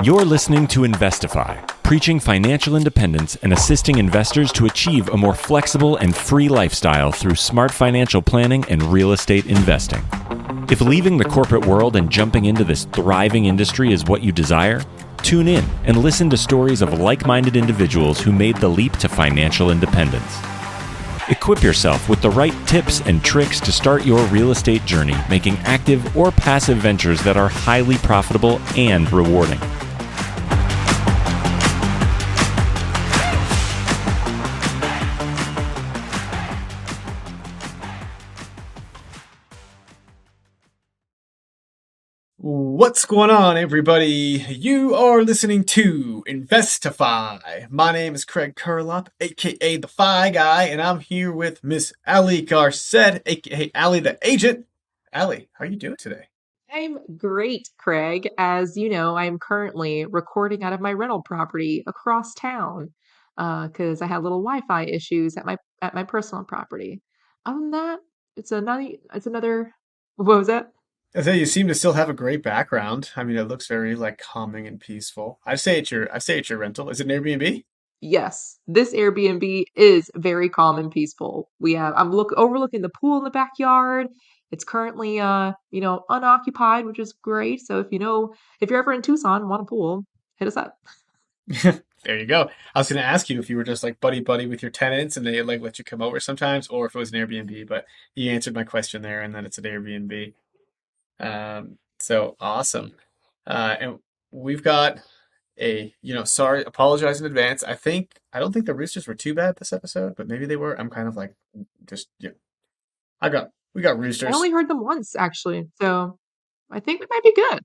You're listening to Investify, preaching financial independence and assisting investors to achieve a more flexible and free lifestyle through smart financial planning and real estate investing. If leaving the corporate world and jumping into this thriving industry is what you desire, tune in and listen to stories of like-minded individuals who made the leap to financial independence. Equip yourself with the right tips and tricks to start your real estate journey, making active or passive ventures that are highly profitable and rewarding. What's going on, everybody? You are listening to Investify. My name is Craig Curlop, aka the Fi Guy, and I'm here with Miss Allie Garcet, aka Allie the Agent. Allie, how are you doing today? I'm great, Craig. As you know, I'm currently recording out of my rental property across town because I had little Wi-Fi issues at my personal property. Other than that, it's another. What was that? I say you seem to still have a great background. I mean, it looks very calming and peaceful. I say it's your rental. Is it an Airbnb? Yes, this Airbnb is very calm and peaceful. I'm overlooking the pool in the backyard. It's currently unoccupied, which is great. So if you're ever in Tucson and want a pool, hit us up. There you go. I was going to ask you if you were just like buddy buddy with your tenants and they let you come over sometimes, or if it was an Airbnb. But you answered my question there, and then it's an Airbnb. So awesome. And we've got sorry, apologize in advance. I don't think the roosters were too bad this episode, but maybe they were. I'm kind of like, just, yeah, we got I roosters. only heard them once, actually, so I think we might be good.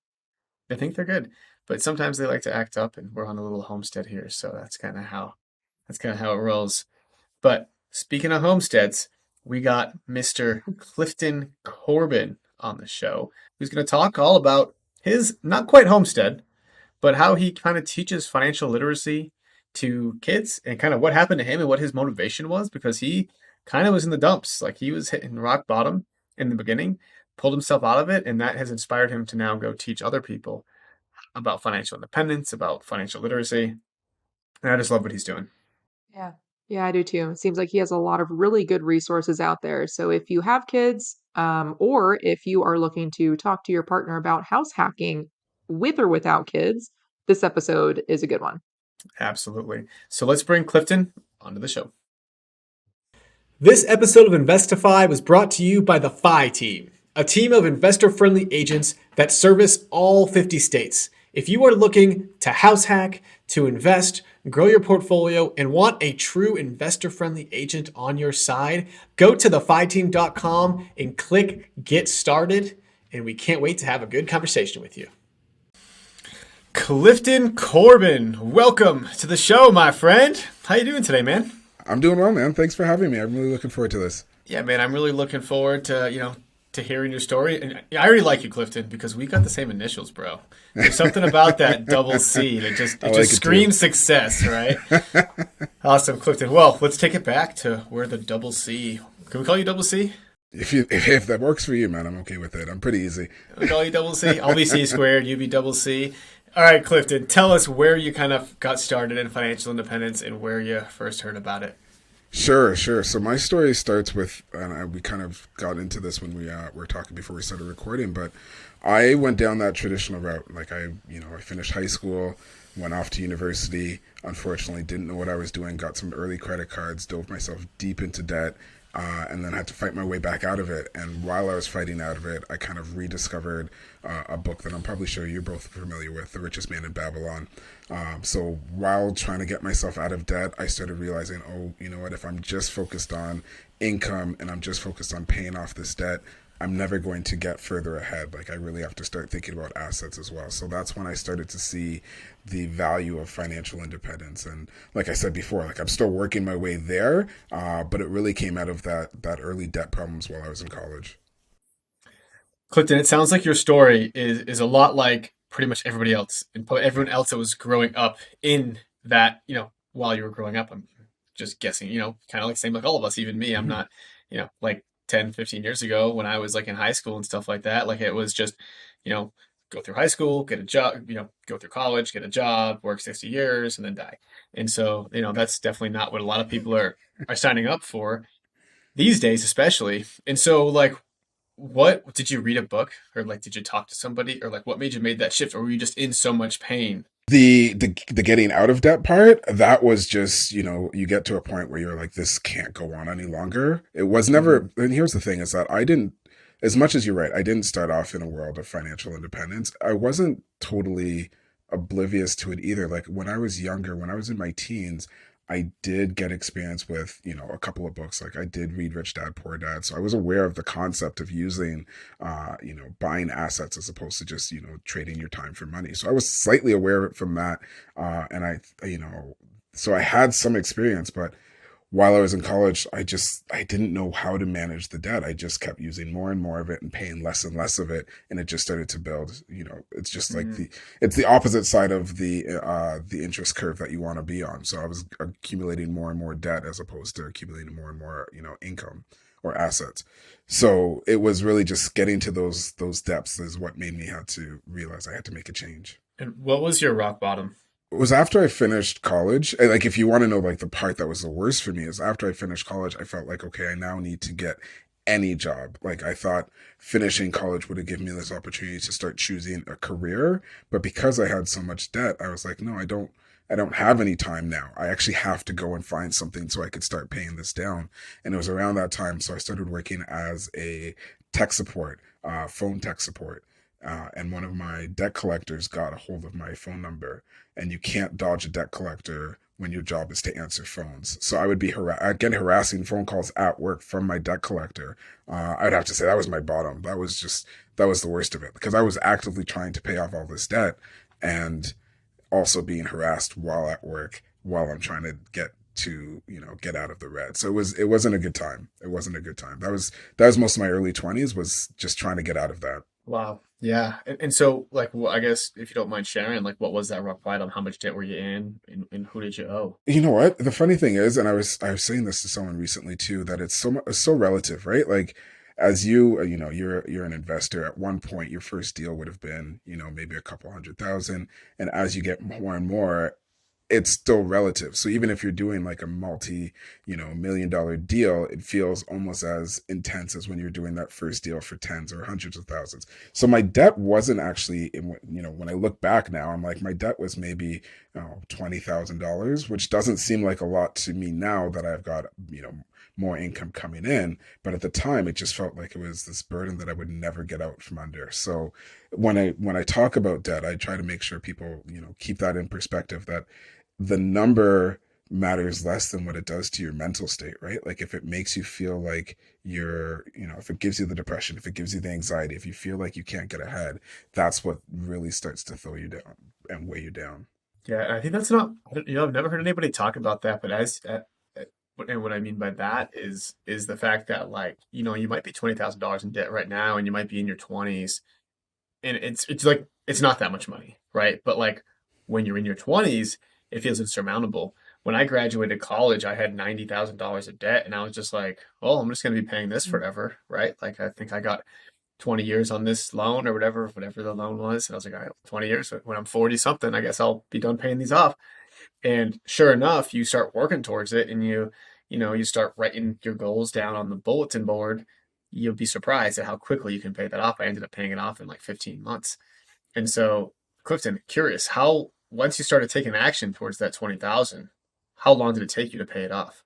I think they're good, but sometimes they like to act up, and we're on a little homestead here, so that's kind of how it rolls. But speaking of homesteads, we got Mr. Clifton Corbin on the show, who's going to talk all about his not quite homestead, but how he kind of teaches financial literacy to kids and kind of what happened to him and what his motivation was, because he kind of was in the dumps. Like, he was hitting rock bottom in the beginning, pulled himself out of it, and that has inspired him to now go teach other people about financial independence, about financial literacy. And I just love what he's doing. Yeah. Yeah, I do too. It seems like he has a lot of really good resources out there. So if you have kids, or if you are looking to talk to your partner about house hacking with or without kids, this episode is a good one. Absolutely. So let's bring Clifton onto the show. This episode of Investify was brought to you by the FI team, a team of investor-friendly agents that service all 50 states. If you are looking to house hack, to invest, grow your portfolio, and want a true investor-friendly agent on your side, go to thefiteam.com and click Get Started, and we can't wait to have a good conversation with you. Clifton Corbin, welcome to the show, my friend. How you doing today, man? I'm doing well, man. Thanks for having me. I'm really looking forward to this. Yeah, man, I'm really looking forward to hearing your story. And I already like you, Clifton, because we got the same initials, bro. There's something about that double C that just screams success, right? Awesome, Clifton. Well, let's take it back to where the double C. Can we call you double C? If that works for you, man, I'm okay with it. I'm pretty easy. We call you double C. I'll be C squared. You be double C. All right, Clifton, tell us where you kind of got started in financial independence and where you first heard about it. Sure. So my story starts with, and we kind of got into this when we were talking before we started recording, but I went down that traditional route. Like, I finished high school, went off to university, unfortunately didn't know what I was doing, got some early credit cards, dove myself deep into debt, and then had to fight my way back out of it. And while I was fighting out of it, I kind of rediscovered a book that I'm probably sure you're both familiar with, The Richest Man in Babylon. So while trying to get myself out of debt, I started realizing, oh, you know what, if I'm just focused on income and I'm just focused on paying off this debt, I'm never going to get further ahead. Like, I really have to start thinking about assets as well. So that's when I started to see the value of financial independence. And like I said before, like, I'm still working my way there, but it really came out of that early debt problems while I was in college. Clifton, it sounds like your story is a lot like pretty much everybody else and everyone else that was growing up in that, while you were growing up. I'm just guessing, kind of like same like all of us, even me. I'm not, like 10, 15 years ago when I was like in high school and stuff like that. Like, it was just, you know, go through high school, get a job, go through college, get a job, work 60 years, and then die. And so, that's definitely not what a lot of people are signing up for these days, especially. And so, like, what did you read a book, or like, did you talk to somebody, or like, what made you make that shift, or were you just in so much pain? The getting out of debt part, that was just, you get to a point where you're like, this can't go on any longer. It was never, and here's the thing is that I didn't, as much as you're right, I didn't start off in a world of financial independence. I wasn't totally oblivious to it either. Like when I was younger, when I was in my teens, I did get experience with, a couple of books. Like I did read Rich Dad, Poor Dad. So I was aware of the concept of using, buying assets as opposed to just, trading your time for money. So I was slightly aware of it from that. So I had some experience, but while I was in college, I didn't know how to manage the debt. I just kept using more and more of it and paying less and less of it. And it just started to build, it's just like it's the opposite side of the interest curve that you want to be on. So I was accumulating more and more debt as opposed to accumulating more and more, income or assets. So it was really just getting to those depths is what made me have to realize I had to make a change. And what was your rock bottom? It was after I finished college. Like, if you want to know, like, the part that was the worst for me is after I finished college, I felt like, okay, I now need to get any job. Like, I thought finishing college would have given me this opportunity to start choosing a career. But because I had so much debt, I was like, no, I don't have any time now. I actually have to go and find something so I could start paying this down. And it was around that time. So I started working as a tech support, phone tech support. And one of my debt collectors got a hold of my phone number, and you can't dodge a debt collector when your job is to answer phones. So I would be I'd get harassing phone calls at work from my debt collector. I'd have to say that was my bottom. That was the worst of it, because I was actively trying to pay off all this debt and also being harassed while at work while I'm trying to get out of the red. So it wasn't a good time. It wasn't a good time. That was most of my early 20s, was just trying to get out of that. Wow. Yeah. And so, like, well, I guess if you don't mind sharing, like, what was that rock bottom? How much debt were you in, and who did you owe? You know what? The funny thing is, and I was saying this to someone recently too, that it's so relative, right? Like, as you're an investor. At one point, your first deal would have been, maybe a couple $100,000, and as you get more and more, it's still relative. So even if you're doing like a $multi-million deal, it feels almost as intense as when you're doing that first deal for tens or hundreds of thousands. So my debt wasn't actually, when I look back now, I'm like, my debt was maybe $20,000, which doesn't seem like a lot to me now that I've got, more income coming in. But at the time, it just felt like it was this burden that I would never get out from under. So when I talk about debt, I try to make sure people, keep that in perspective, that the number matters less than what it does to your mental state, right? Like if it makes you feel like if it gives you the depression, if it gives you the anxiety, if you feel like you can't get ahead, that's what really starts to throw you down and weigh you down. Yeah, I think that's not, I've never heard anybody talk about that, but and what I mean by that is the fact that, like, you might be $20,000 in debt right now, and you might be in your 20s, and it's like, it's not that much money, right? But like when you're in your 20s, it feels insurmountable. When I graduated college, I had $90,000 of debt, and I was just like, oh, I'm just going to be paying this forever, right? Like, I think I got 20 years on this loan or whatever the loan was. And I was like, all right, 20 years. When I'm 40 something, I guess I'll be done paying these off. And sure enough, you start working towards it, and you start writing your goals down on the bulletin board. You'll be surprised at how quickly you can pay that off. I ended up paying it off in like 15 months. And so, Clifton, curious, how, once you started taking action towards that 20,000, how long did it take you to pay it off?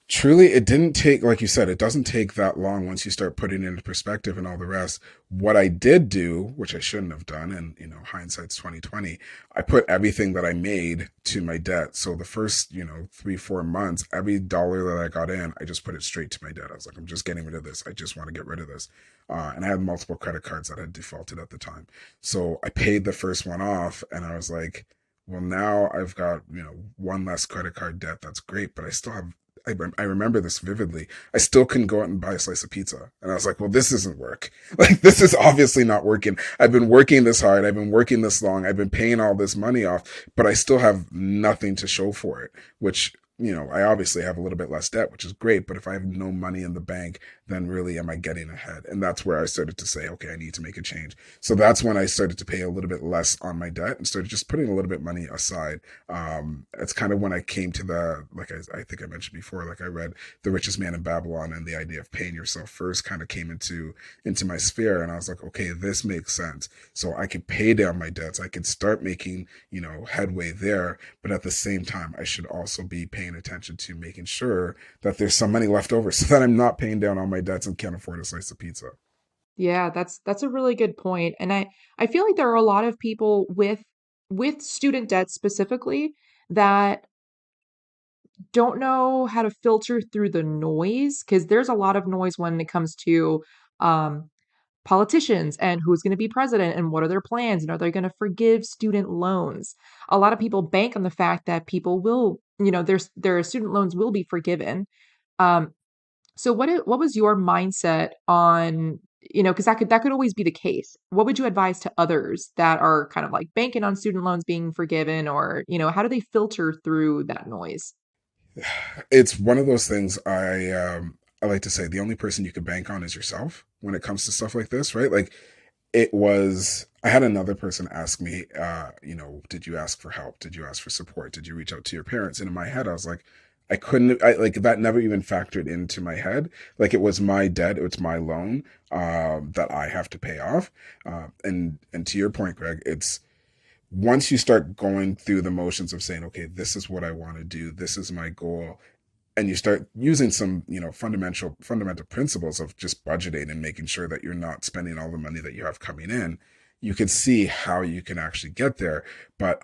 Truly, it didn't take, like you said, it doesn't take that long once you start putting it into perspective and all the rest. What I did do, which I shouldn't have done, and hindsight's 2020, I put everything that I made to my debt. So the first, 3-4 months, every dollar that I got in, I just put it straight to my debt. I was like, I'm just getting rid of this. I just want to get rid of this. And I had multiple credit cards that had defaulted at the time. So I paid the first one off, and I was like, well, now I've got, one less credit card debt. That's great, but I still have, I remember this vividly. I still couldn't go out and buy a slice of pizza. And I was like, well, this doesn't work. Like, this is obviously not working. I've been working this hard. I've been working this long. I've been paying all this money off, but I still have nothing to show for it, which I obviously have a little bit less debt, which is great, but if I have no money in the bank, then really am I getting ahead? And that's where I started to say, okay, I need to make a change. So that's when I started to pay a little bit less on my debt and started just putting a little bit of money aside. It's kind of when I came to like I think I mentioned before, like I read The Richest Man in Babylon, and the idea of paying yourself first kind of came into my sphere. And I was like, okay, this makes sense. So I could pay down my debts. I could start making, headway there. But at the same time, I should also be paying attention to making sure that there's some money left over so that I'm not paying down all my debts and can't afford a slice of pizza. Yeah, that's a really good point. And I feel like there are a lot of people with student debt specifically that don't know how to filter through the noise, because there's a lot of noise when it comes to um politicians and who's going to be president and what are their plans and are they going to forgive student loans. A lot of people bank on the fact that people will, their student loans will be forgiven. Um, so what was your mindset on, because that could always be the case. What would you advise to others that are kind of like banking on student loans being forgiven, or, how do they filter through that noise? It's one of those things. I like to say the only person you can bank on is yourself when it comes to stuff like this, right? Like I had another person ask me, did you ask for help? Did you ask for support? Did you reach out to your parents? And in my head, I was like, like that never even factored into my head. Like it was my debt, it's my loan, that I have to pay off. And to your point, Greg, it's once you start going through the motions of saying, okay, this is what I want to do, this is my goal, and you start using some, fundamental principles of just budgeting and making sure that you're not spending all the money that you have coming in, you can see how you can actually get there. But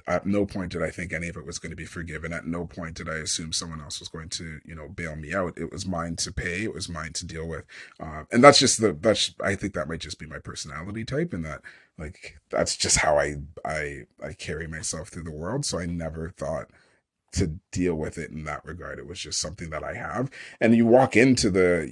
at no point did I think any of it was going to be forgiven. At no point did I assume someone else was going to, bail me out. It was mine to pay. It was mine to deal with. And I think that might just be my personality type, and that like, that's just how I carry myself through the world. So I never thought to deal with it in that regard. It was just something that I have. And you walk into the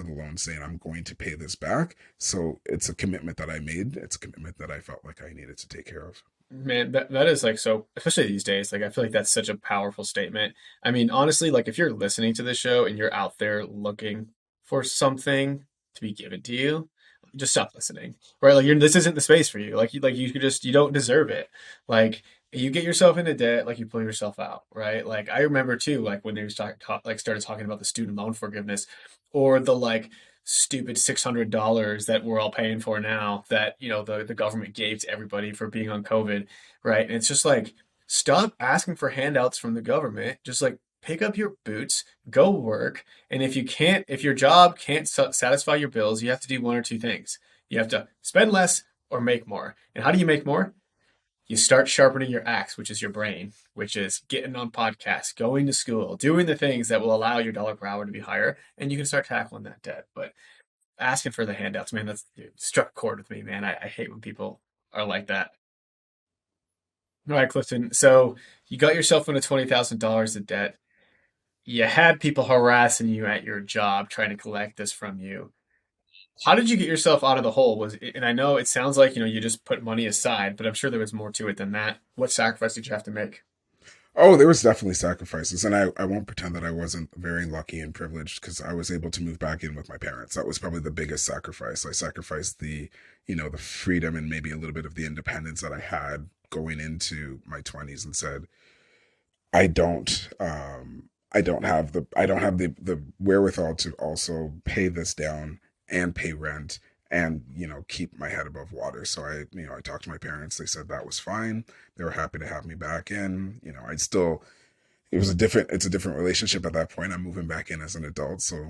loan saying, I'm going to pay this back. So it's a commitment that I made. It's a commitment that I felt like I needed to take care of. Man, that is like so, especially these days. Like, I feel like that's such a powerful statement. I mean, honestly, like if you're listening to the show and you're out there looking for something to be given to you, just stop listening, right? Like, this isn't the space for you. Like you could just, you don't deserve it. Like, you get yourself into debt, like you pull yourself out, right? Like, I remember too, like when they started talking about the student loan forgiveness, or the like stupid $600 that we're all paying for now, that the government gave to everybody for being on COVID, right? And it's just like, stop asking for handouts from the government. Just like pick up your boots, go work. And if your job can't satisfy your bills, you have to do one or two things. You have to spend less or make more. And how do you make more? You start sharpening your axe, which is your brain, which is getting on podcasts, going to school, doing the things that will allow your dollar per hour to be higher, and you can start tackling that debt. But asking for the handouts, man, that's struck a chord with me, man. I hate when people are like that. All right, Clifton. So you got yourself into $20,000 of debt. You had people harassing you at your job trying to collect this from you. How did you get yourself out of the hole? And I know it sounds like, you just put money aside, but I'm sure there was more to it than that. What sacrifice did you have to make? Oh, there was definitely sacrifices, and I won't pretend that I wasn't very lucky and privileged because I was able to move back in with my parents. That was probably the biggest sacrifice. I sacrificed the freedom and maybe a little bit of the independence that I had going into my 20s, and said, I don't have the wherewithal to also pay this down and pay rent and keep my head above water. So I talked to my parents. They said that was fine. They were happy to have me back in. It's a different relationship at that point. I'm moving back in as an adult, so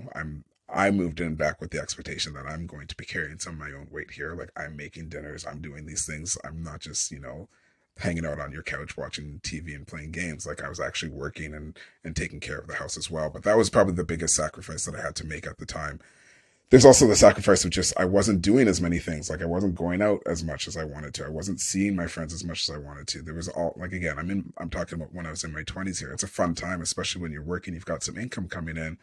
I moved in back with the expectation that I'm going to be carrying some of my own weight here. Like, I'm making dinners, I'm doing these things. I'm not just hanging out on your couch watching TV and playing games. Like, I was actually working and taking care of the house as well. But that was probably the biggest sacrifice that I had to make at the time. There's also the sacrifice of just, I wasn't doing as many things. Like, I wasn't going out as much as I wanted to. I wasn't seeing my friends as much as I wanted to. There was all, like, again, I'm talking about when I was in my 20s here. It's a fun time, especially when you're working, you've got some income coming in.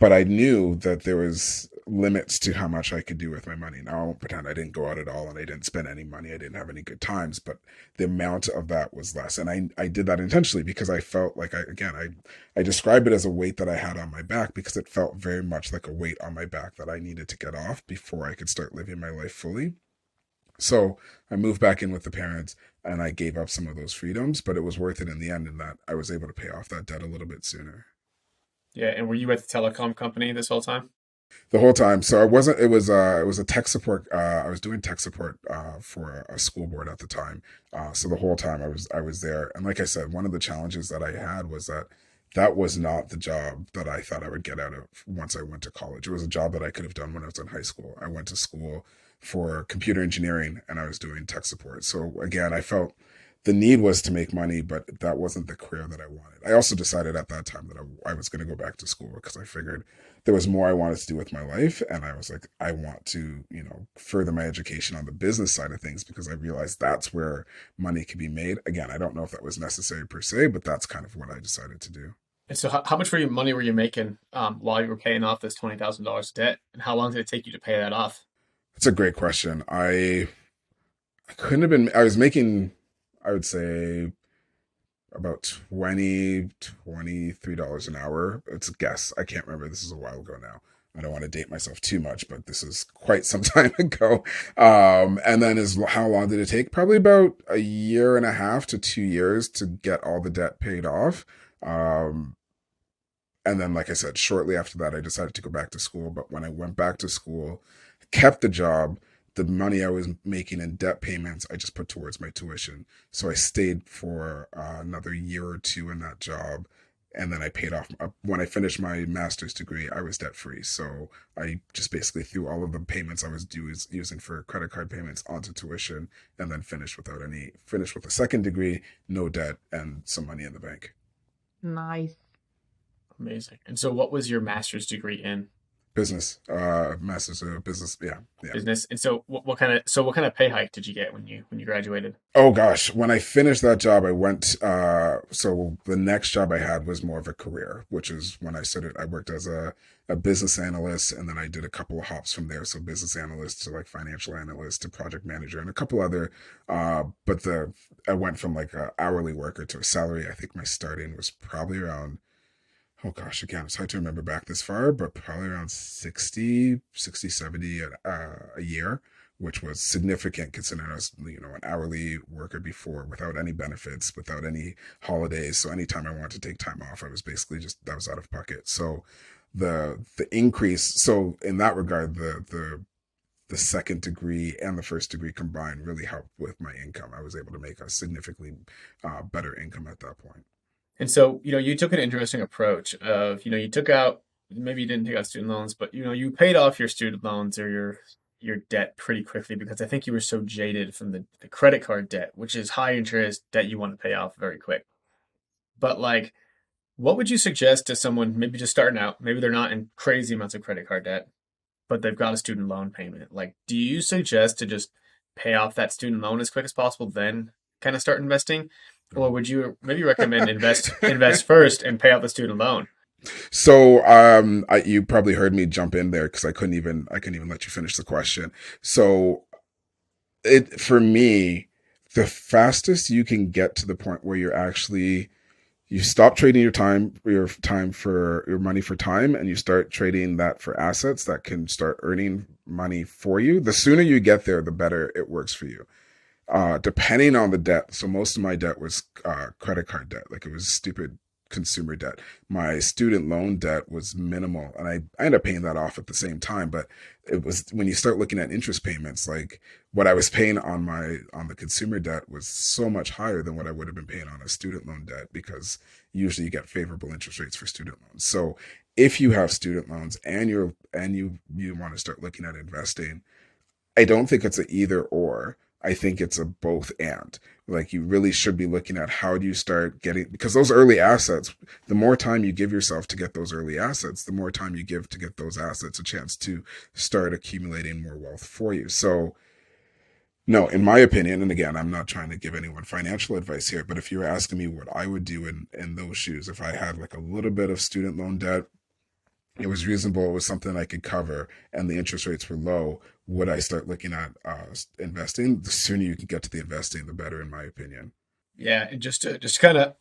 But I knew that there was limits to how much I could do with my money. Now I won't pretend I didn't go out at all and I didn't spend any money. I didn't have any good times, but the amount of that was less. And I did that intentionally because I felt like I describe it as a weight that I had on my back because it felt very much like a weight on my back that I needed to get off before I could start living my life fully. So I moved back in with the parents and I gave up some of those freedoms, but it was worth it in the end in that I was able to pay off that debt a little bit sooner. Yeah, and were you at the telecom company this whole time? The whole time. So I wasn't, it was a tech support. I was doing tech support, for a school board at the time. So the whole time I was there. And like I said, one of the challenges that I had was that that was not the job that I thought I would get out of once I went to college. It was a job that I could have done when I was in high school. I went to school for computer engineering and I was doing tech support. So again, I felt the need was to make money, but that wasn't the career that I wanted. I also decided at that time that I was going to go back to school because I figured there was more I wanted to do with my life. And I was like, I want to, further my education on the business side of things because I realized that's where money can be made. Again, I don't know if that was necessary per se, but that's kind of what I decided to do. And so, how much money were you making while you were paying off this $20,000 debt, and how long did it take you to pay that off? That's a great question. I couldn't have been, I was making, I would say about $23 an hour. It's a guess. I can't remember. This is a while ago now. I don't want to date myself too much, but this is quite some time ago. And then how long did it take? Probably about a year and a half to 2 years to get all the debt paid off. And then, like I said, shortly after that, I decided to go back to school. But when I went back to school, kept the job, the money I was making in debt payments, I just put towards my tuition. So I stayed for another year or two in that job. And then I paid off. When I finished my master's degree, I was debt free. So I just basically threw all of the payments I was using for credit card payments onto tuition and then finished with a second degree, no debt, and some money in the bank. Nice. Amazing. And so, what was your master's degree in? Business, master's of business. Yeah. Business. And so, what kind of pay hike did you get when you graduated? Oh gosh, when I finished that job, I went. So the next job I had was more of a career, which is when I started. I worked as a business analyst, and then I did a couple of hops from there. So business analyst to like financial analyst to project manager, and a couple other. But I went from like a hourly worker to a salary. I think my starting was probably around, oh gosh, again, it's hard to remember back this far, but probably around 70 a year, which was significant considering I was, an hourly worker before without any benefits, without any holidays. So anytime I wanted to take time off, I was basically that was out of pocket. So the increase, so in that regard, the second degree and the first degree combined really helped with my income. I was able to make a significantly better income at that point. And so, you took an interesting approach of, you took out, maybe you didn't take out student loans, but, you paid off your student loans or your debt pretty quickly because I think you were so jaded from the credit card debt, which is high interest debt you want to pay off very quick. But like, what would you suggest to someone maybe just starting out? Maybe they're not in crazy amounts of credit card debt, but they've got a student loan payment. Like, do you suggest to just pay off that student loan as quick as possible, then kind of start investing? Or would you maybe recommend invest first and pay out the student loan? So you probably heard me jump in there because I couldn't even let you finish the question. So for me, the fastest you can get to the point where you stop trading your money for time, and you start trading that for assets that can start earning money for you. The sooner you get there, the better it works for you. Depending on the debt. So most of my debt was credit card debt. Like it was stupid consumer debt. My student loan debt was minimal, and I ended up paying that off at the same time. But it was when you start looking at interest payments, like what I was paying on the consumer debt was so much higher than what I would have been paying on a student loan debt because usually you get favorable interest rates for student loans. So if you have student loans and you want to start looking at investing, I don't think it's an either or. I think it's a both and. Like you really should be looking at how do you start getting, because those early assets, the more time you give yourself to get those early assets, the more time you give to get those assets a chance to start accumulating more wealth for you. So no, in my opinion, and again, I'm not trying to give anyone financial advice here, but if you were asking me what I would do in those shoes, if I had like a little bit of student loan debt, it was reasonable, it was something I could cover, and the interest rates were low, would I start looking at investing? The sooner you can get to the investing, the better, in my opinion. Yeah, and just to kind of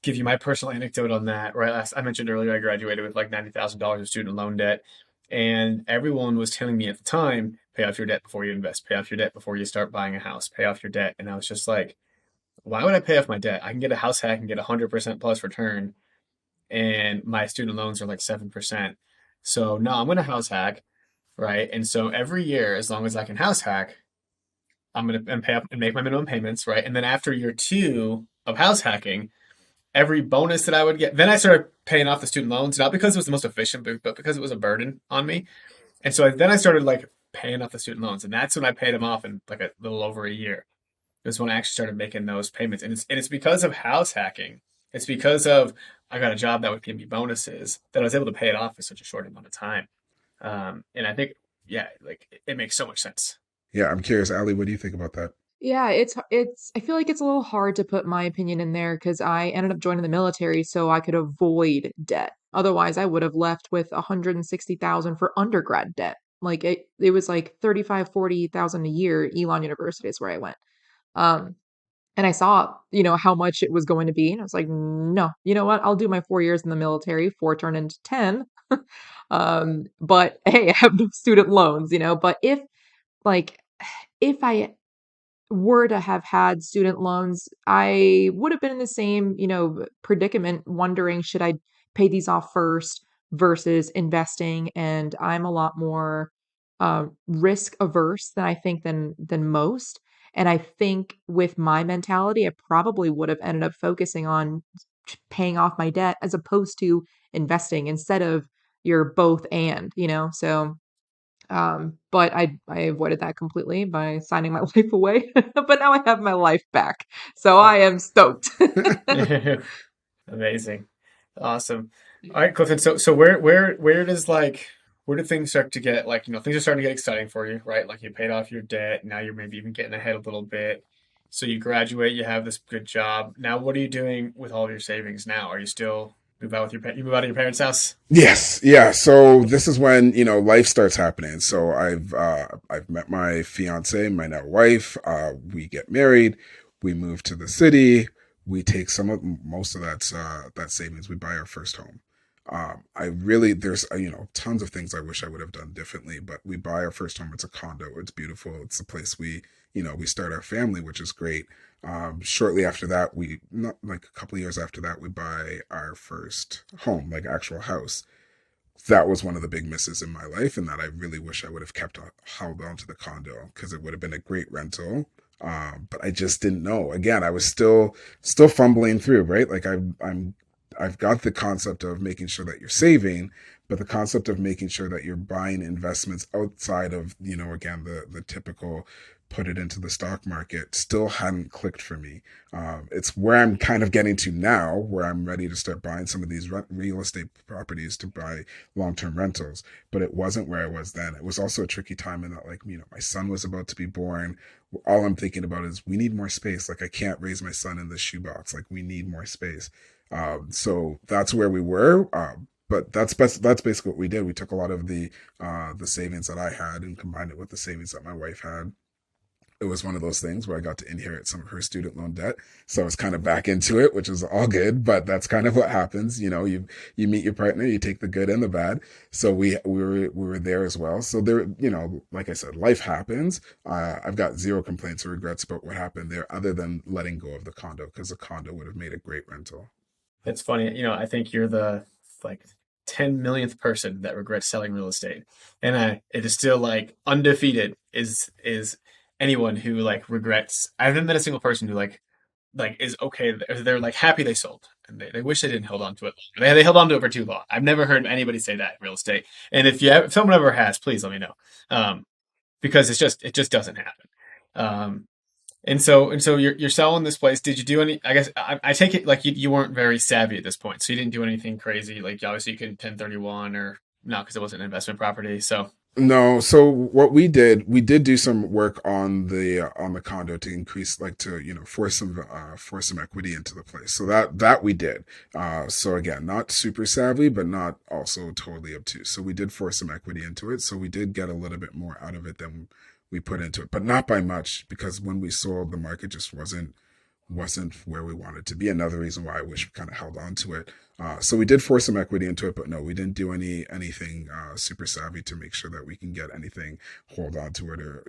give you my personal anecdote on that, right? I mentioned earlier I graduated with like $90,000 of student loan debt, and everyone was telling me at the time, pay off your debt before you invest, pay off your debt before you start buying a house, pay off your debt. And I was just like, why would I pay off my debt? I can get a house hack and get 100% plus return, and my student loans are like 7%. So no, I'm going to house hack, right? And so every year, as long as I can house hack, I'm going to pay up and make my minimum payments, right? And then after year two of house hacking, every bonus that I would get, then I started paying off the student loans, not because it was the most efficient, but because it was a burden on me. And so then I started like paying off the student loans, and that's when I paid them off in like a little over a year. It was when I actually started making those payments, and it's because of house hacking. It's because of I got a job that would give me bonuses that I was able to pay it off in such a short amount of time. And I think, yeah, like it makes so much sense. Yeah, I'm curious, Ali, what do you think about that? Yeah, it's I feel like it's a little hard to put my opinion in there because I ended up joining the military so I could avoid debt. Otherwise, I would have left with 160,000 for undergrad debt. Like it was like 35, 40,000 a year. Elon University is where I went. Um, and I saw, how much it was going to be, and I was like, no, you know what? I'll do my 4 years in the military, four turn into 10. But hey, I have no student loans, But like if I were to have had student loans, I would have been in the same, predicament, wondering should I pay these off first versus investing. And I'm a lot more risk averse than I think than most. And I think with my mentality, I probably would have ended up focusing on paying off my debt as opposed to investing instead of your both and. So but I avoided that completely by signing my life away. But now I have my life back. So I am stoked. Amazing. Awesome. All right, Clifton. So where does like where do things start to get like, things are starting to get exciting for you, right? Like you paid off your debt. Now you're maybe even getting ahead a little bit. So you graduate, you have this good job. Now what are you doing with all of your savings now? Are you still you move out of your parents' house? Yes, yeah. So this is when life starts happening. So I've met my fiance, my now wife. We get married. We move to the city. We take most of that savings. We buy our first home. I really there's tons of things I wish I would have done differently, but we buy our first home. It's a condo. It's beautiful. It's a place we start our family, which is great. Shortly after that, we not like a couple of years after that, we buy our first home, like actual house. That was one of the big misses in my life, and that I really wish I would have held on to the condo because it would have been a great rental. But I just didn't know. Again, I was still fumbling through, right? Like I've got the concept of making sure that you're saving, but the concept of making sure that you're buying investments outside of, again, the typical put it into the stock market still hadn't clicked for me. It's where I'm kind of getting to now, where I'm ready to start buying some of these real estate properties to buy long-term rentals. But it wasn't where I was then. It was also a tricky time in that, like, my son was about to be born. All I'm thinking about is we need more space. Like, I can't raise my son in this shoebox. Like, we need more space. So that's where we were. But that's basically what we did. We took a lot of the savings that I had and combined it with the savings that my wife had. It was one of those things where I got to inherit some of her student loan debt. So I was kind of back into it, which is all good, but that's kind of what happens. You meet your partner, you take the good and the bad. So we were there as well. So there, like I said, life happens. I've got zero complaints or regrets about what happened there other than letting go of the condo because the condo would have made a great rental. It's funny, I think you're the like 10 millionth person that regrets selling real estate. And it is still like undefeated is anyone who like regrets. I haven't met a single person who like is okay. They're like happy they sold and they wish they didn't hold on to it. They held on to it for too long. I've never heard anybody say that in real estate. And if someone ever has, please let me know. Because it just doesn't happen. And so you're selling this place. Did you do any? I guess I take it like you weren't very savvy at this point, so you didn't do anything crazy. Like obviously you couldn't 1031 or no, because it wasn't an investment property. So No, so what we did do some work on the condo to increase, like, to, force some equity into the place. So that we did. So again, not super savvy, but not also totally obtuse. So we did force some equity into it. So we did get a little bit more out of it than we put into it, but not by much, because when we sold, the market just wasn't where we wanted to be. Another reason why I wish we kind of held on to it. So we did force some equity into it, but no, we didn't do anything super savvy to make sure that we can get anything, hold on to it, or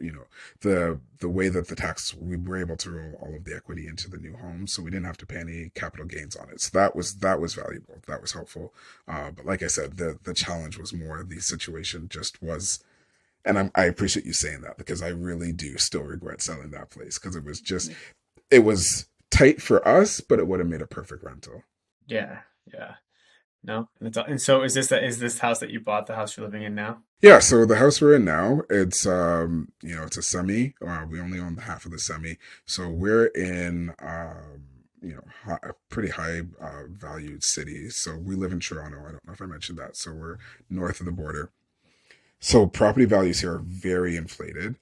the way that the tax, we were able to roll all of the equity into the new home, so we didn't have to pay any capital gains on it. So that was valuable. That was helpful. But like I said, the challenge was more the situation just was. And I appreciate you saying that, because I really do still regret selling that place, because it was tight for us, but it would have made a perfect rental. Yeah, yeah. No, and so is this house that you bought the house you're living in now? Yeah, so the house we're in now, it's a semi. We only own half of the semi, so we're in a pretty high valued city. So we live in Toronto. I don't know if I mentioned that. So we're north of the border. So property values here are very inflated.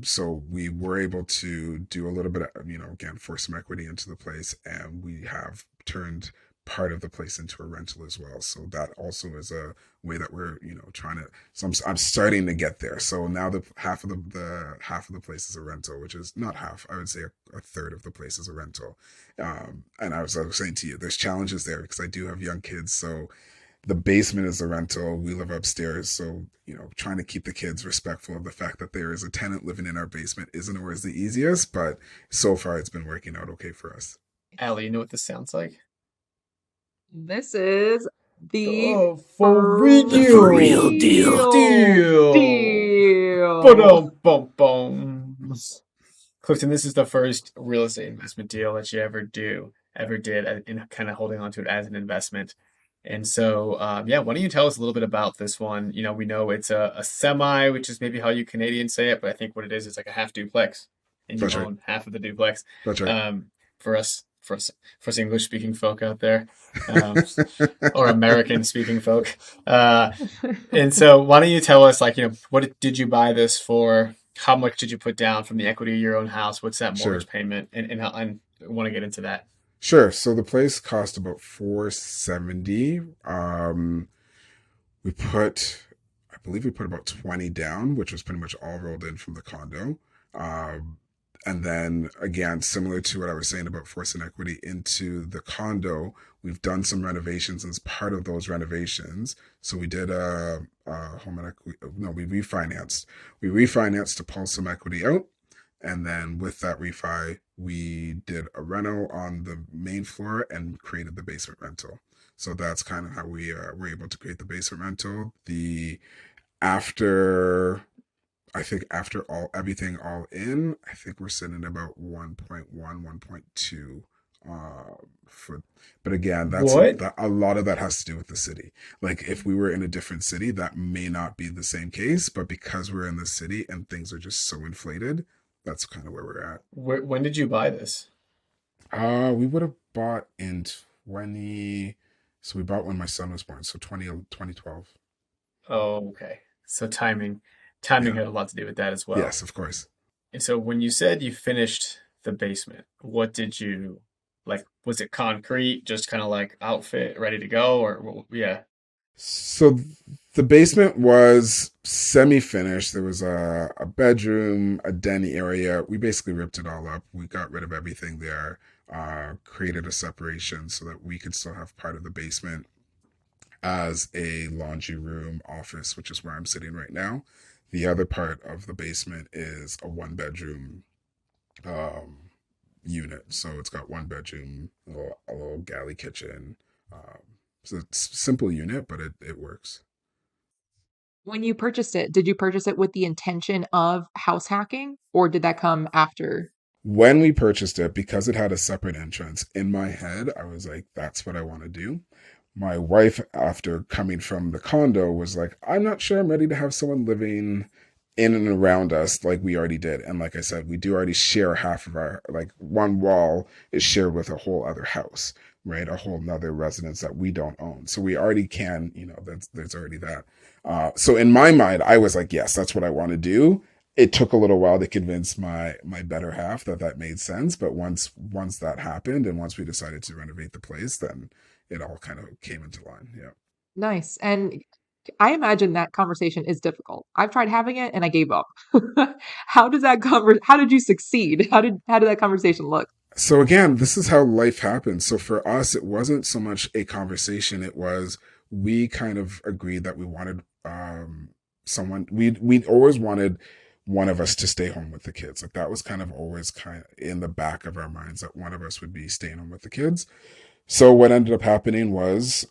So we were able to do a little bit of, again, force some equity into the place, and we have turned part of the place into a rental as well. So that also is a way that we're, trying to. So I'm starting to get there. So now the half of the place is a rental, which is not half. I would say a third of the place is a rental. And I was saying to you, there's challenges there, because I do have young kids. So the basement is a rental. We live upstairs. So, trying to keep the kids respectful of the fact that there is a tenant living in our basement isn't always the easiest, but so far it's been working out okay for us. Allie, you know what this sounds like? This is the Oh, for for real real deal. deal. Ba-dum-bum-bum. Clifton, this is the first real estate investment deal that you ever did, in kind of holding on to it as an investment. And so, yeah, why don't you tell us a little bit about this one? We know it's a semi, which is maybe how you Canadians say it, but I think what it is like a half duplex, and you That's right. own half of the duplex. That's right. For us English speaking folk out there, or American speaking folk. And so, why don't you tell us, like, what did you buy this for? How much did you put down from the equity of your own house? What's that Sure. mortgage payment? And I want to get into that. Sure. So the place cost about 470. We put, I believe we put about 20 down, which was pretty much all rolled in from the condo. Um, and then again, similar to what I was saying about forcing equity into the condo, we've done some renovations as part of those renovations. So we did a home equity. No, we refinanced. We refinanced to pull some equity out, and then with that refi, we did a reno on the main floor and created the basement rental. So that's kind of how we were able to create the basement rental. The after I think after all everything all in, I think we're sitting at about 1.1, 1.2 for, but again, What? a lot of that has to do with the city. Like, if we were in a different city, that may not be the same case, but because we're in the city and things are just so inflated, that's kind of where we're at. When did you buy this? We would have bought in 20, so we bought when my son was born, so 2012. Oh, okay. So timing Yeah. had a lot to do with that as well. Yes, of course. And so when you said you finished the basement, what did you like? Was it concrete, just kind of like outfit, ready to go, or yeah? So the basement was semi-finished. There was a bedroom, a den area. We basically ripped it all up. We got rid of everything there, created a separation so that we could still have part of the basement as a laundry room office, which is where I'm sitting right now. The other part of the basement is a one bedroom um, unit. So it's got one bedroom, a little galley kitchen. So it's a simple unit, but it works. When you purchased it, did you purchase it with the intention of house hacking, or did that come after? When we purchased it, because it had a separate entrance, in my head, I was like, that's what I want to do. My wife, after coming from the condo, was like, I'm not sure I'm ready to have someone living in and around us like we already did. And like I said, we do already share half of our, like, one wall is shared with a whole other house. right? A whole nother residence that we don't own. So we already can, there's already that. So in my mind, I was like, yes, that's what I want to do. It took a little while to convince my better half that made sense. But once that happened, and once we decided to renovate the place, then it all kind of came into line. Yeah. Nice. And I imagine that conversation is difficult. I've tried having it and I gave up. How did you succeed? How did that conversation look? So again, this is how life happens. So for us, it wasn't so much a conversation. It was, we kind of agreed that we wanted someone. We always wanted one of us to stay home with the kids. Like that was kind of always kind of in the back of our minds, that one of us would be staying home with the kids. So what ended up happening was,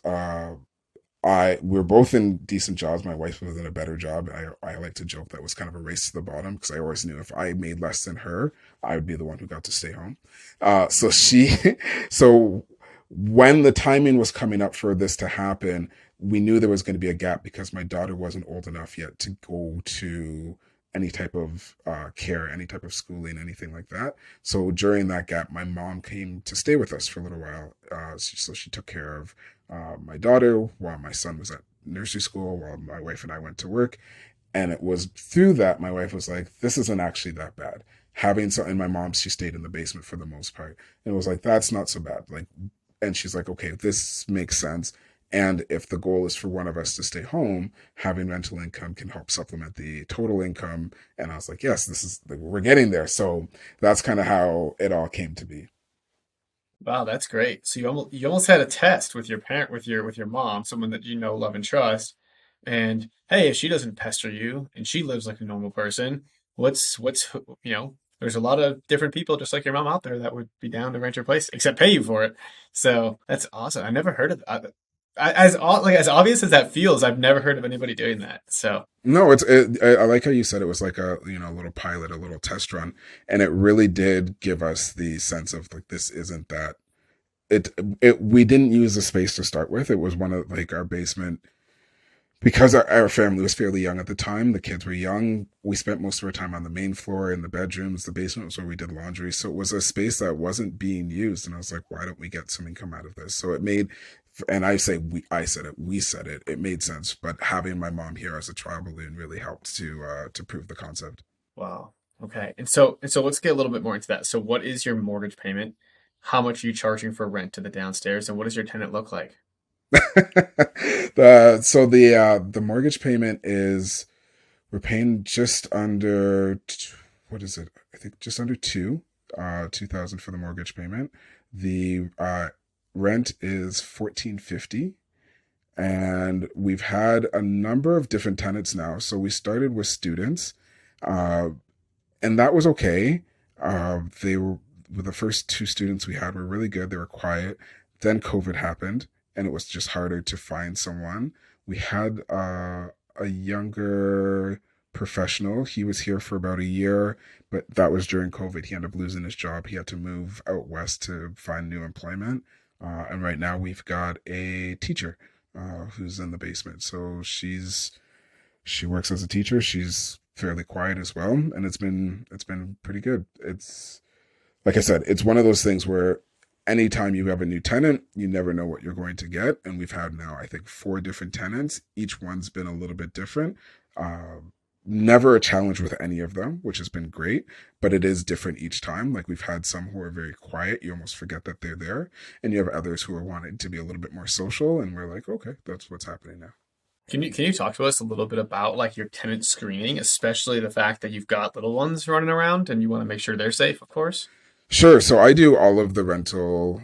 we're both in decent jobs. My wife was in a better job. I like to joke that was kind of a race to the bottom, because I always knew if I made less than her, I would be the one who got to stay home. So when the timing was coming up for this to happen, we knew there was going to be a gap, because my daughter wasn't old enough yet to go to any type of care, any type of schooling, anything like that. So during that gap, my mom came to stay with us for a little while. So she took care of my daughter while my son was at nursery school, while my wife and I went to work. And it was through that my wife was like, this isn't actually that bad. And my mom, she stayed in the basement for the most part. And it was like, that's not so bad. Like, and she's like, okay, this makes sense. And if the goal is for one of us to stay home, having rental income can help supplement the total income. And I was like, yes, this is, we're getting there. So that's kind of how it all came to be. Wow, that's great. So you almost had a test with your parent, with your mom, someone that you know, love, and trust. And hey, if she doesn't pester you and she lives like a normal person, what's there's a lot of different people just like your mom out there that would be down to rent your place, except pay you for it. So that's awesome. I never heard of that. As obvious as that feels, I've never heard of anybody doing that. So No, I like how you said it was like a little pilot, a little test run, and it really did give us the sense of like, this isn't that. We didn't use the space to start with. It was one of like our basement, because our family was fairly young at the time. The kids were young. We spent most of our time on the main floor in the bedrooms. The basement was where we did laundry. So it was a space that wasn't being used. And I was like, why don't we get some income out of this? So it made, and I said it, we said it, it made sense. But having my mom here as a trial balloon really helped to prove the concept. wow. Okay. And so let's get a little bit more into that. So what is your mortgage payment? How much are you charging for rent to the downstairs? And what does your tenant look like? The mortgage payment is, we're paying just under, what is it? I think just under 2,000 for the mortgage payment. The rent is 1450, and we've had a number of different tenants now. So we started with students, uh, and that was okay. They were The first two students we had were really good. They were quiet. Then COVID happened, and it was just harder to find someone. We had a younger professional. He was here for about a year, but that was during COVID. He ended up losing his job. He had to move out west to find new employment. And right now we've got a teacher who's in the basement. So she works as a teacher. She's fairly quiet as well, and it's been pretty good. It's like I said, it's one of those things where anytime you have a new tenant, you never know what you're going to get. And we've had now, I think, 4 different tenants. Each one's been a little bit different. Never a challenge with any of them, which has been great, but it is different each time. Like we've had some who are very quiet. You almost forget that they're there. And you have others who are wanting to be a little bit more social. And we're like, okay, that's what's happening now. Can you talk to us a little bit about like your tenant screening, especially the fact that you've got little ones running around and you want to make sure they're safe, of course? Sure. So I do all of the rental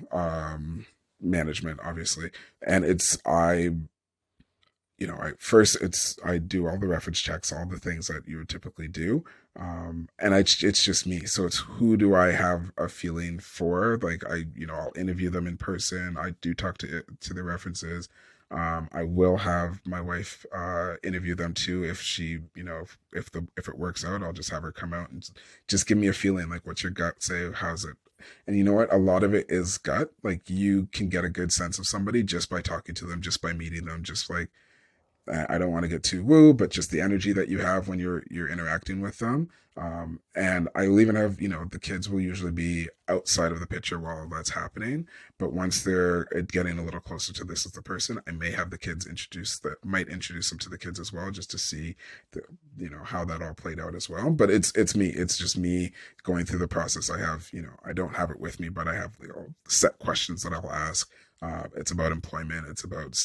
management, obviously. And I do all the reference checks, all the things that you would typically do. It's just me. So it's, who do I have a feeling for? Like I'll interview them in person. I do talk to the references. I will have my wife interview them too. If she, if it works out, I'll just have her come out and just give me a feeling. Like, what's your gut say? How's it? And you know what? A lot of it is gut. Like, you can get a good sense of somebody just by talking to them, just by meeting them, just like, I don't want to get too woo, but just the energy that you have when you're interacting with them. And I will even have, the kids will usually be outside of the picture while all that's happening. But once they're getting a little closer to this as the person, I may have the kids might introduce them to the kids as well, just to see how that all played out as well. But it's me. It's just me going through the process. I have, I don't have it with me, but I have set questions that I'll ask. It's about employment. It's about,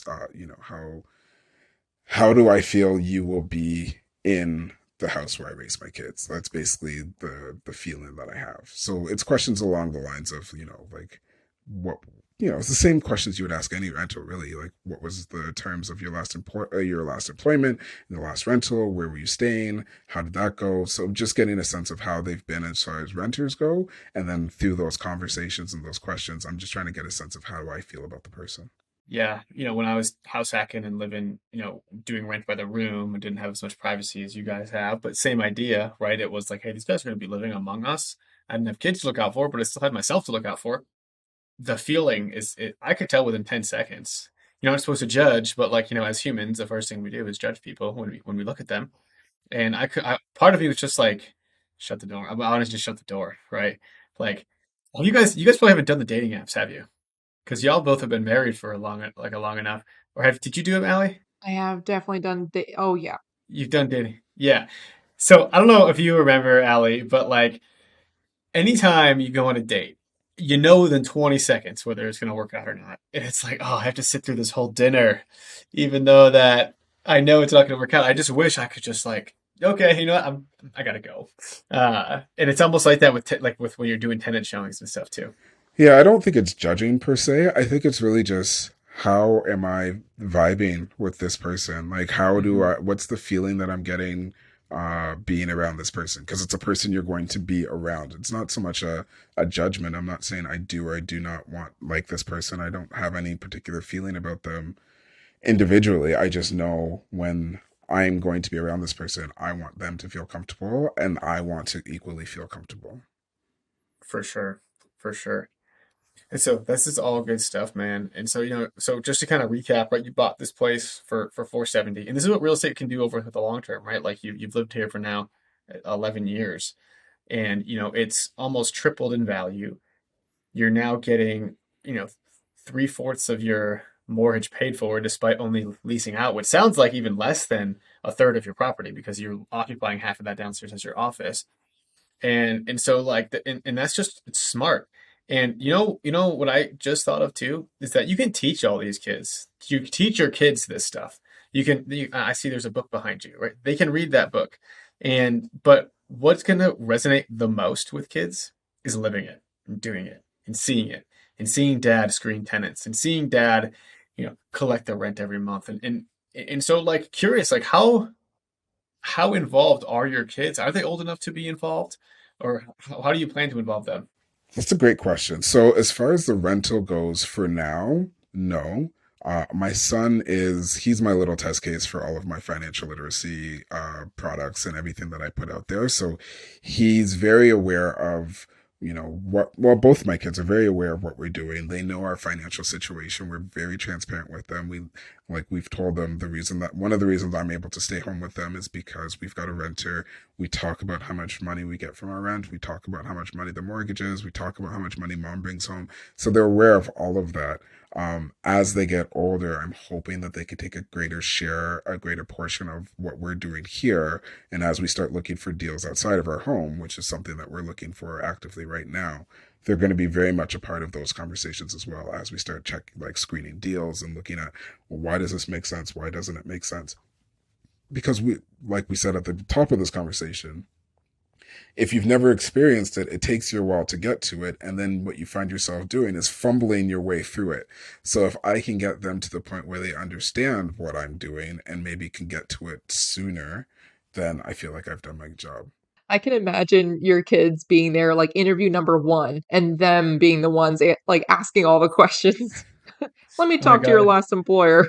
how do I feel you will be in the house where I raise my kids? That's basically the feeling that I have. So it's questions along the lines of, like what, it's the same questions you would ask any rental, really. Like, what was the terms of your last employment, the last rental? Where were you staying? How did that go? So just getting a sense of how they've been as far as renters go. And then through those conversations and those questions, I'm just trying to get a sense of how do I feel about the person. Yeah, when I was house hacking and living, doing rent by the room and didn't have as much privacy as you guys have, but same idea, right? It was like, hey, these guys are going to be living among us. I didn't have kids to look out for, but I still had myself to look out for. The feeling I could tell within 10 seconds. I'm supposed to judge, but as humans, the first thing we do is judge people when we look at them. And part of me was just like, shut the door. I want to just shut the door, right? Like, well, you guys probably haven't done the dating apps, have you? Because y'all both have been married for a long enough. Or did you do it, Allie? I have definitely done oh yeah. You've done dating. Yeah. So I don't know if you remember, Allie, but anytime you go on a date, within 20 seconds whether it's going to work out or not. And it's like, oh, I have to sit through this whole dinner, even though that I know it's not going to work out. I just wish I could just okay, you know what? I got to go. And it's almost like that with when you're doing tenant showings and stuff too. Yeah, I don't think it's judging per se. I think it's really just how am I vibing with this person? Like, what's the feeling that I'm getting being around this person? Because it's a person you're going to be around. It's not so much a judgment. I'm not saying I do or I do not want like this person. I don't have any particular feeling about them individually. I just know when I'm going to be around this person, I want them to feel comfortable and I want to equally feel comfortable. For sure. For sure. And so this is all good stuff, man. And so, so just to kind of recap, right, you bought this place for 470. And this is what real estate can do over the long term, right? Like you've lived here for now 11 years and, it's almost tripled in value. You're now getting, 3/4 of your mortgage paid for despite only leasing out, which sounds like even less than a third of your property because you're occupying half of that downstairs as your office. And so and that's just, it's smart. And what I just thought of too is that you can teach all these kids. You can teach your kids this stuff. I see there's a book behind you, right? They can read that book. But what's going to resonate the most with kids is living it and doing it and seeing dad screen tenants and seeing dad, collect the rent every month. And so curious, how involved are your kids? Are they old enough to be involved? Or how do you plan to involve them? That's a great question. So as far as the rental goes for now, no. My son he's my little test case for all of my financial literacy products and everything that I put out there. So he's very aware of, both my kids are very aware of what we're doing. They know our financial situation. We're very transparent with them. We've told them one of the reasons I'm able to stay home with them is because we've got a renter. We talk about how much money we get from our rent. We talk about how much money the mortgage is. We talk about how much money mom brings home. So they're aware of all of that. As they get older, I'm hoping that they could take a greater portion of what we're doing here. And as we start looking for deals outside of our home, which is something that we're looking for actively right now, they're going to be very much a part of those conversations as well as we start screening deals and looking at, well, why does this make sense? Why doesn't it make sense? Because like we said at the top of this conversation, if you've never experienced it, it takes you a while to get to it. And then what you find yourself doing is fumbling your way through it. So if I can get them to the point where they understand what I'm doing and maybe can get to it sooner, then I feel like I've done my job. I can imagine your kids being there, interview number one, and them being the ones asking all the questions. Let me talk to your last employer.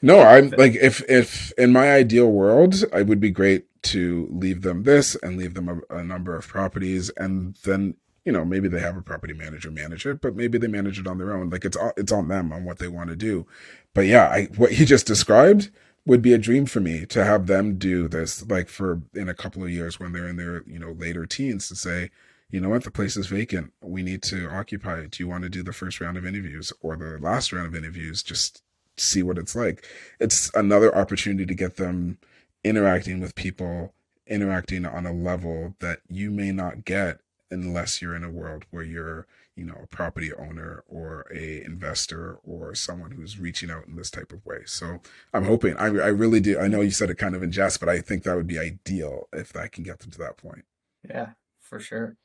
No, I'm if in my ideal world, I would be great to leave them this and leave them a number of properties, and then maybe they have a property manager manage it, but maybe they manage it on their own. It's on them on what they want to do. But yeah, what you just described would be a dream for me to have them do this, like for in a couple of years when they're in their, later teens, to say, you know what, the place is vacant. We need to occupy it. Do you want to do the first round of interviews or the last round of interviews? Just see what it's like. It's another opportunity to get them interacting with people, interacting on a level that you may not get unless you're in a world where you're, a property owner or a investor or someone who's reaching out in this type of way. So I'm hoping, I really do. I know you said it kind of in jest, but I think that would be ideal if I can get them to that point. Yeah, for sure.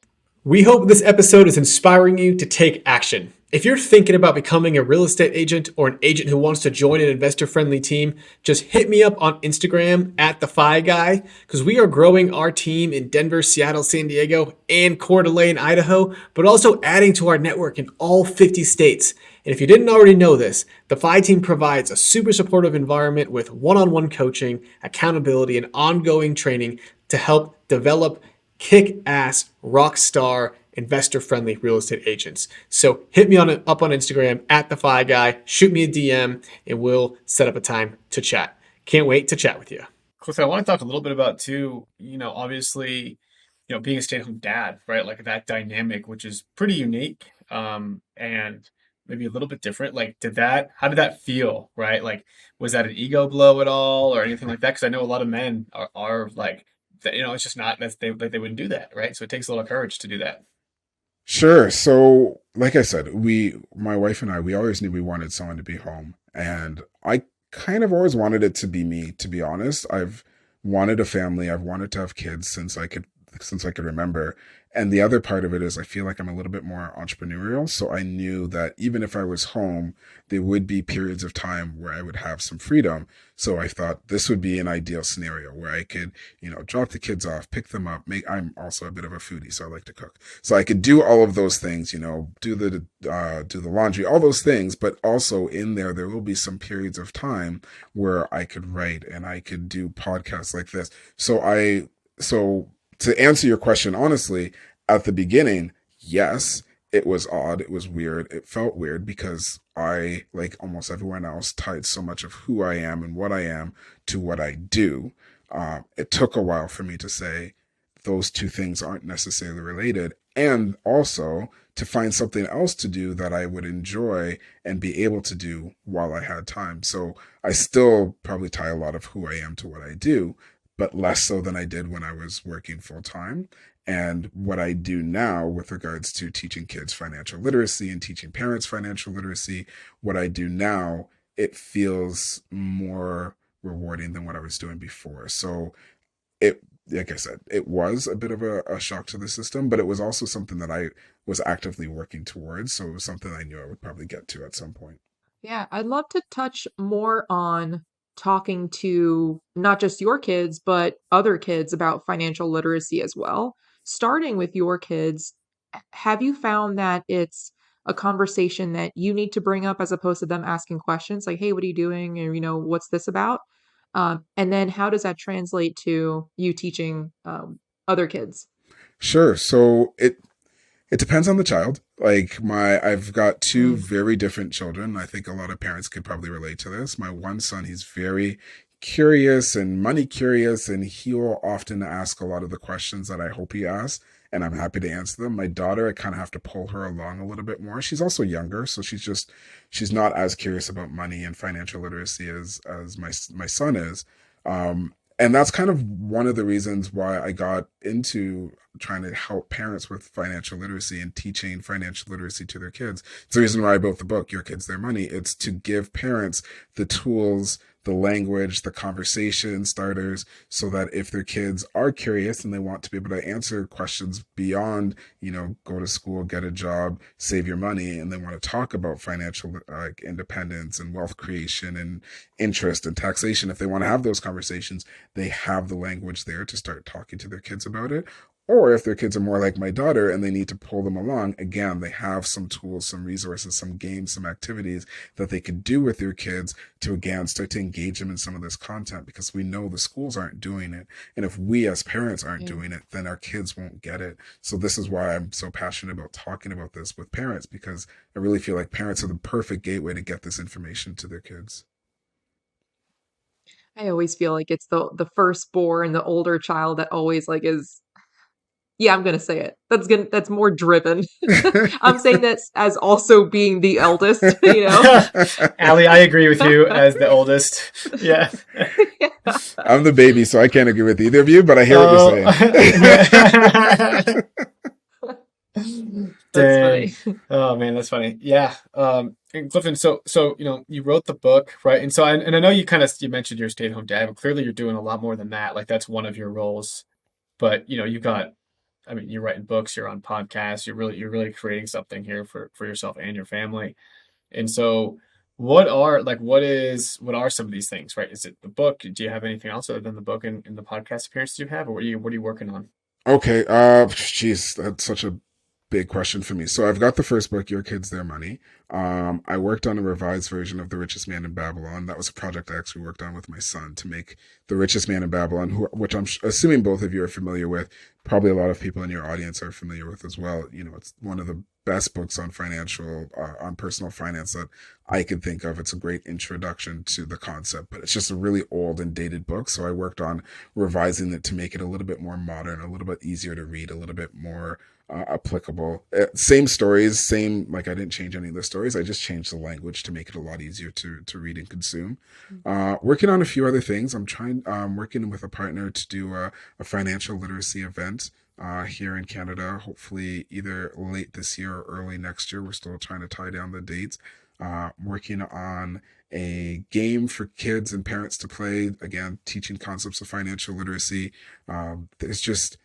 We hope this episode is inspiring you to take action. If you're thinking about becoming a real estate agent or an agent who wants to join an investor-friendly team, just hit me up on Instagram at the Fi Guy, because we are growing our team in Denver, Seattle, San Diego, and Coeur d'Alene, Idaho, but also adding to our network in all 50 states. And if you didn't already know this, the Fi team provides a super supportive environment with one-on-one coaching, accountability, and ongoing training to help develop kick-ass, rock star, investor-friendly real estate agents. So hit me up on Instagram at the Fi Guy, shoot me a DM, and we'll set up a time to chat. Can't wait to chat with you. Clifton, I want to talk a little bit about too, obviously, being a stay-at-home dad, right? Like that dynamic, which is pretty unique, and maybe a little bit different. Like, how did that feel, right? Like, was that an ego blow at all or anything like that? Because I know a lot of men are like, it's just not, they wouldn't do that, right? So it takes a lot of courage to do that. Sure. So, like I said, my wife and I, we always knew we wanted someone to be home. And I kind of always wanted it to be me, to be honest. I've wanted a family. I've wanted to have kids since I could remember. And the other part of it is I feel like I'm a little bit more entrepreneurial. So I knew that even if I was home, there would be periods of time where I would have some freedom. So I thought this would be an ideal scenario where I could, drop the kids off, pick them up. I'm also a bit of a foodie, so I like to cook. So I could do all of those things, do the laundry, all those things. But also in there will be some periods of time where I could write and I could do podcasts like this. So to answer your question, honestly, at the beginning, yes, it was odd. It was weird. It felt weird because I, like almost everyone else, tied so much of who I am and what I am to what I do. It took a while for me to say those two things aren't necessarily related, and also to find something else to do that I would enjoy and be able to do while I had time. So I still probably tie a lot of who I am to what I do, but less so than I did when I was working full time. And what I do now with regards to teaching kids financial literacy and teaching parents financial literacy, what I do now, it feels more rewarding than what I was doing before. So like I said, it was a bit of a shock to the system, but it was also something that I was actively working towards. So it was something I knew I would probably get to at some point. Yeah, I'd love to touch more on talking to not just your kids, but other kids about financial literacy as well. Starting with your kids, have you found that it's a conversation that you need to bring up as opposed to them asking questions like, hey, what are you doing? Or, what's this about? And then how does that translate to you teaching other kids? Sure. So it depends on the child. Like I've got two very different children. I think a lot of parents could probably relate to this. My one son, he's very curious and money curious, and he'll often ask a lot of the questions that I hope he asks, and I'm happy to answer them. My daughter, I kind of have to pull her along a little bit more. She's also younger, so she's not as curious about money and financial literacy as my son is. And that's kind of one of the reasons why I got into trying to help parents with financial literacy and teaching financial literacy to their kids. It's the reason why I wrote the book, Your Kids, Their Money. It's to give parents the tools, the language, the conversation starters, so that if their kids are curious and they want to be able to answer questions beyond, go to school, get a job, save your money, and they want to talk about financial independence and wealth creation and interest and taxation, if they want to have those conversations, they have the language there to start talking to their kids about it. Or if their kids are more like my daughter and they need to pull them along, again, they have some tools, some resources, some games, some activities that they could do with their kids to, again, start to engage them in some of this content, because we know the schools aren't doing it. And if we as parents aren't doing it, then our kids won't get it. So this is why I'm so passionate about talking about this with parents, because I really feel like parents are the perfect gateway to get this information to their kids. I always feel like it's the firstborn, the older child that always like is yeah, I'm gonna say it. That's more driven. I'm saying that as also being the eldest, you know? Allie, I agree with you as the oldest. Yeah. Yeah. I'm the baby, so I can't agree with either of you, but I hear what you're saying. That's Dang. funny. Oh man, that's funny. Yeah. And Clifton, so you wrote the book, right? And so and I know you mentioned you're a stay-at-home dad, but clearly you're doing a lot more than that. Like that's one of your roles. But you've got I mean, you're writing books, you're on podcasts, you're really creating something here for yourself and your family. And so what are some of these things, right? Is it the book? Do you have anything else other than the book and the podcast appearances you have, or what are you working on? Okay, geez, that's such a big question for me. So I've got the first book, Your Kids, Their Money. I worked on a revised version of The Richest Man in Babylon. That was a project I actually worked on with my son to make The Richest Man in Babylon, which I'm assuming both of you are familiar with. Probably a lot of people in your audience are familiar with as well. It's one of the best books on on personal finance that I can think of. It's a great introduction to the concept, but it's just a really old and dated book. So I worked on revising it to make it a little bit more modern, a little bit easier to read, a little bit more applicable. Same stories, same, like I didn't change any of the stories. I just changed the language to make it a lot easier to read and consume. Working on a few other things. Working with a partner to do a financial literacy event here in Canada, hopefully either late this year or early next year. We're still trying to tie down the dates. Working on a game for kids and parents to play, again, teaching concepts of financial literacy. There's just,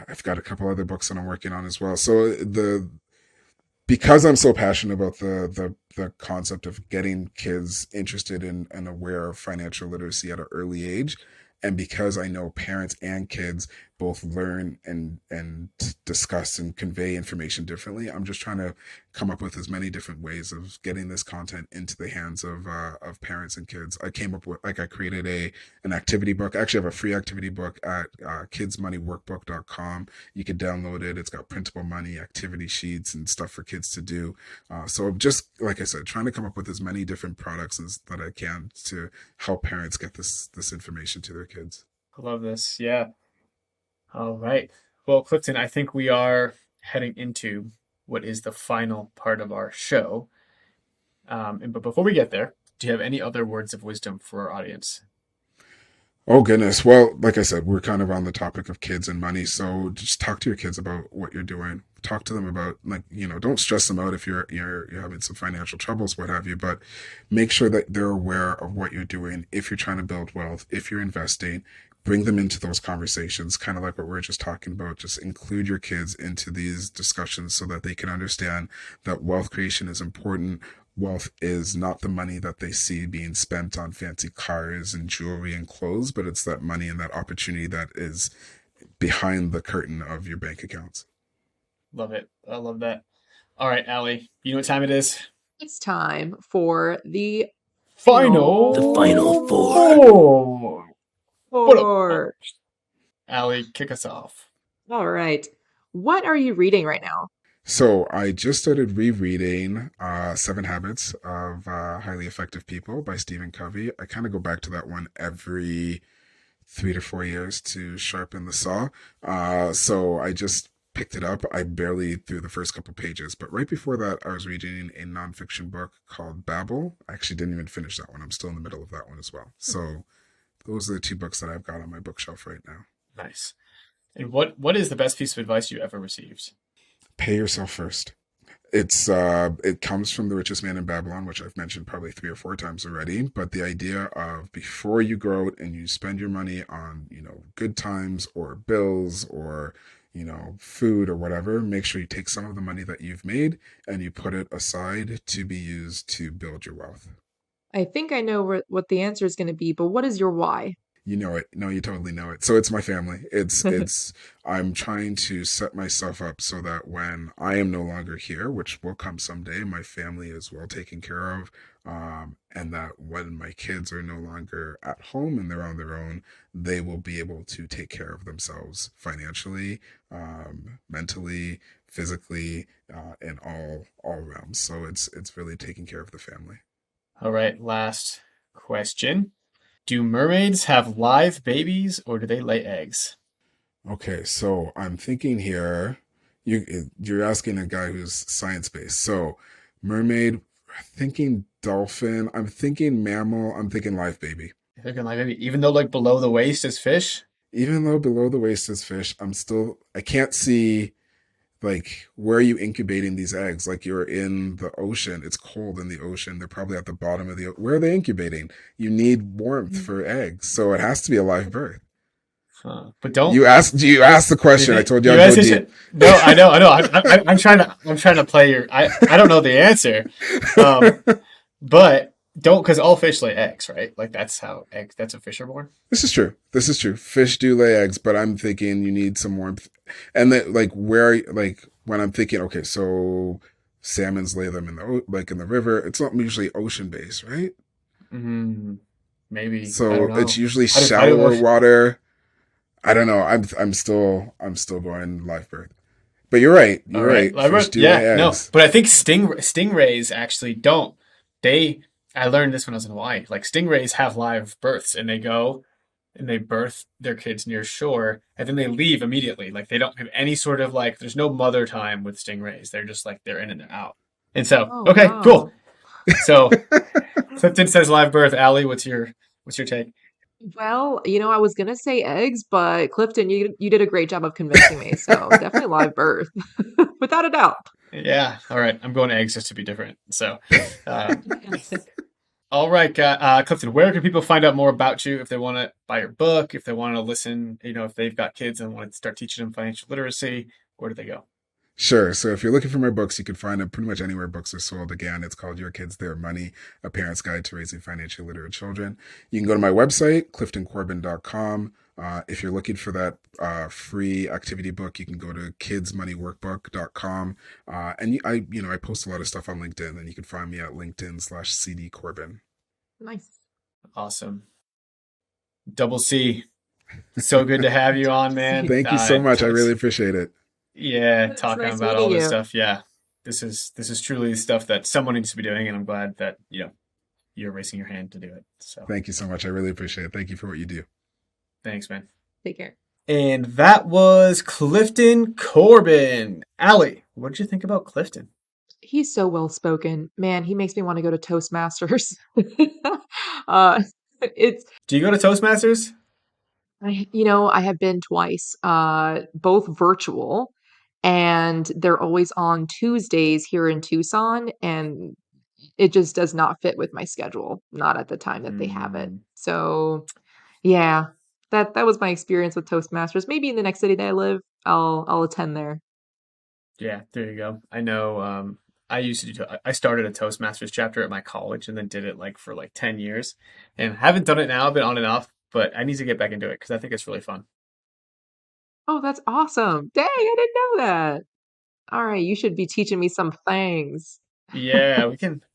I've got a couple other books that I'm working on as well. So because I'm so passionate about the concept of getting kids interested in and aware of financial literacy at an early age, and because I know parents and kids both learn and discuss and convey information differently, I'm just trying to come up with as many different ways of getting this content into the hands of parents and kids. I created an activity book. I actually have a free activity book at kidsmoneyworkbook.com. You can download it. It's got printable money, activity sheets, and stuff for kids to do. So just like I said, trying to come up with as many different products that I can to help parents get this information to their kids. I love this. Yeah. All right. Well, Clifton, I think we are heading into what is the final part of our show. But before we get there, do you have any other words of wisdom for our audience? Oh goodness. Well, like I said, we're kind of on the topic of kids and money. So just talk to your kids about what you're doing. Talk to them about don't stress them out if you're having some financial troubles, what have you, but make sure that they're aware of what you're doing. If you're trying to build wealth, if you're investing, bring them into those conversations, kind of like what we are just talking about. Just include your kids into these discussions so that they can understand that wealth creation is important. Wealth is not the money that they see being spent on fancy cars and jewelry and clothes, but it's that money and that opportunity that is behind the curtain of your bank accounts. Love it. I love that. All right, Allie, you know what time it is? It's time for the Final The final four. four. What up? four. Allie, kick us off. All right. What are you reading right now? So I just started rereading Seven Habits of Highly Effective People by Stephen Covey. I kind of go back to that one every 3 to 4 years to sharpen the saw. So I just picked it up. I barely threw the first couple pages, but right before that, I was reading a nonfiction book called Babel. I actually didn't even finish that one. I'm still in the middle of that one as well. So those are the two books that I've got on my bookshelf right now. Nice. And what is the best piece of advice you ever received? Pay yourself first. It comes from The Richest Man in Babylon, which I've mentioned probably 3 or 4 times already. But the idea of before you go out and you spend your money on good times or bills or food or whatever, make sure you take some of the money that you've made and you put it aside to be used to build your wealth. I think I know what the answer is going to be, but what is your why? You know it. No, you totally know it. So it's my family. I'm trying to set myself up so that when I am no longer here, which will come someday, my family is well taken care of. And that when my kids are no longer at home and they're on their own, they will be able to take care of themselves financially, mentally, physically, in all realms. So it's really taking care of the family. All right, last question. Do mermaids have live babies or do they lay eggs? Okay, so I'm thinking here, you're asking a guy who's science based. So, mermaid, thinking dolphin, I'm thinking mammal, I'm thinking live baby. They're gonna live baby, even though like below the waist is fish. Even though below the waist is fish, I can't see like where are you incubating these eggs? Like you're in the ocean, it's cold in the ocean. They're probably at the bottom of where are they incubating? You need warmth for eggs, so it has to be a live birth. Huh. But don't You asked the question. I told you I'd go deep. No, I know. I'm trying to play your. I don't know the answer, but don't because all fish lay eggs, right? Like that's how eggs. That's how fish are born. This is true. This is true. Fish do lay eggs, but I'm thinking you need some warmth. And then, like, when I'm thinking, okay, so salmons lay them in the river. It's not usually ocean based, right? Maybe. I don't So know. it's usually I shallower water. I don't know. I'm still going live birth. But you're right. You're right. Fish do lay no. eggs. But I think stingrays actually don't. I learned this when I was in Hawaii. Like stingrays have live births, and they go and they birth their kids near shore, and then they leave immediately. Like they don't have any sort of like. There's no mother time with stingrays. They're just like they're in and they're out. And so, Oh, okay, wow. cool. So Clifton says live birth. Allie, what's your take? Well, I was gonna say eggs, but Clifton, you did a great job of convincing me. So definitely live birth, without a doubt. Yeah. All right. I'm going eggs just to be different. So, all right, Clifton, where can people find out more about you if they want to buy your book, if they want to listen, if they've got kids and want to start teaching them financial literacy, where do they go? Sure. So if you're looking for my books, you can find them pretty much anywhere books are sold. Again, it's called Your Kids, Their Money, A Parent's Guide to Raising Financially Literate Children. You can go to my website, cliftoncorbin.com. If you're looking for that free activity book, you can go to kidsmoneyworkbook.com. And I post a lot of stuff on LinkedIn, and you can find me at LinkedIn/CD Corbin. Nice. Awesome. Double C. So good to have you on, man. Thank you so much. I really appreciate it. Yeah, It's talking nice about all meeting this you. stuff. Yeah, this is truly stuff that someone needs to be doing, and I'm glad that you're raising your hand to do it. So Thank you so much. I really appreciate it. Thank you for what you do. thanks, man. Take care. And that was Clifton Corbin. Allie, what did you think about Clifton? He's so well spoken. Man, he makes me want to go to Toastmasters. uh, it's Do you go to Toastmasters? I have been twice, both virtual, and they're always on Tuesdays here in Tucson, and it just does not fit with my schedule, not at the time that they have it. Mm, So, yeah, that was my experience with Toastmasters. Maybe in the next city that I live, I'll attend there. yeah, there you go. I know. I used to I started a Toastmasters chapter at my college, and then did it like for like 10 years, and haven't done it now. I've been on and off, but I need to get back into it because I think it's really fun. Oh, that's awesome. Dang, I didn't know that. All right, you should be teaching me some things. Yeah,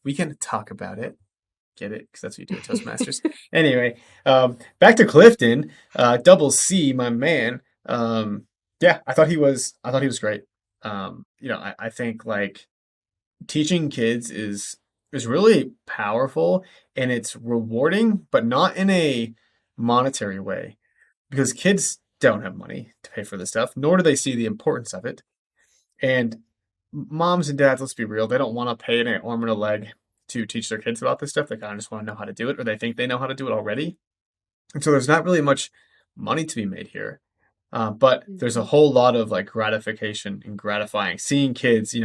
we can talk about it. Get it? Because that's what you do at Toastmasters. Anyway, back to Clifton, Double C, my man. Yeah, I thought he was great. I think like teaching kids is really powerful and it's rewarding, but not in a monetary way because kids don't have money to pay for this stuff, nor do they see the importance of it. And moms and dads, let's be real, they don't want to pay an arm and a leg to teach their kids about this stuff. They kind of just want to know how to do it, or they think they know how to do it already. And so there's not really much money to be made here. But there's a Mhm. whole lot of like gratification and gratifying seeing kids,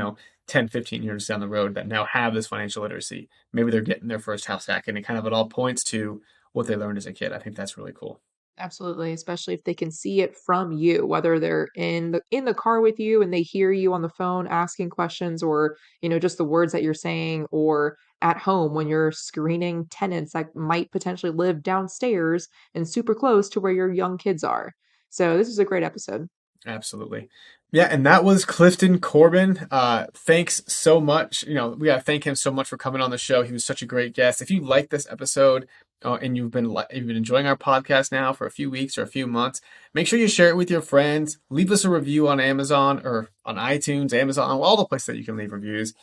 10, 15 years down the road that now have this financial literacy. Maybe they're getting their first house hack and it all points to what they learned as a kid. I think that's really cool. Absolutely, especially if they can see it from you, whether they're in the car with you and they hear you on the phone asking questions or, just the words that you're saying, or at home when you're screening tenants that might potentially live downstairs and super close to where your young kids are. So this is a great episode. Absolutely. Yeah, and that was Clifton Corbin. Thanks so much. We got to thank him so much for coming on the show. He was such a great guest. If you like this episode and you've been enjoying our podcast now for a few weeks or a few months, make sure you share it with your friends. Leave us a review on Amazon or on iTunes, Amazon, all the places that you can leave reviews.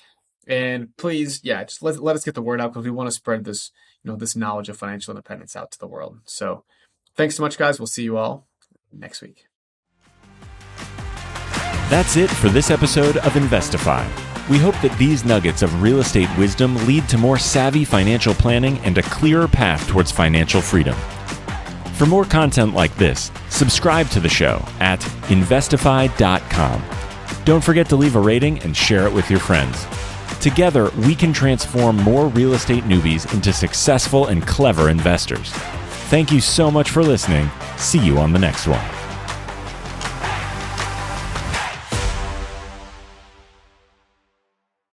And please, yeah, just let us get the word out, because we want to spread this, this knowledge of financial independence out to the world. So thanks so much, guys. We'll see you all next week. That's it for this episode of Investify. We hope that these nuggets of real estate wisdom lead to more savvy financial planning and a clearer path towards financial freedom. For more content like this, subscribe to the show at investify.com. Don't forget to leave a rating and share it with your friends. Together, we can transform more real estate newbies into successful and clever investors. Thank you so much for listening. See you on the next one.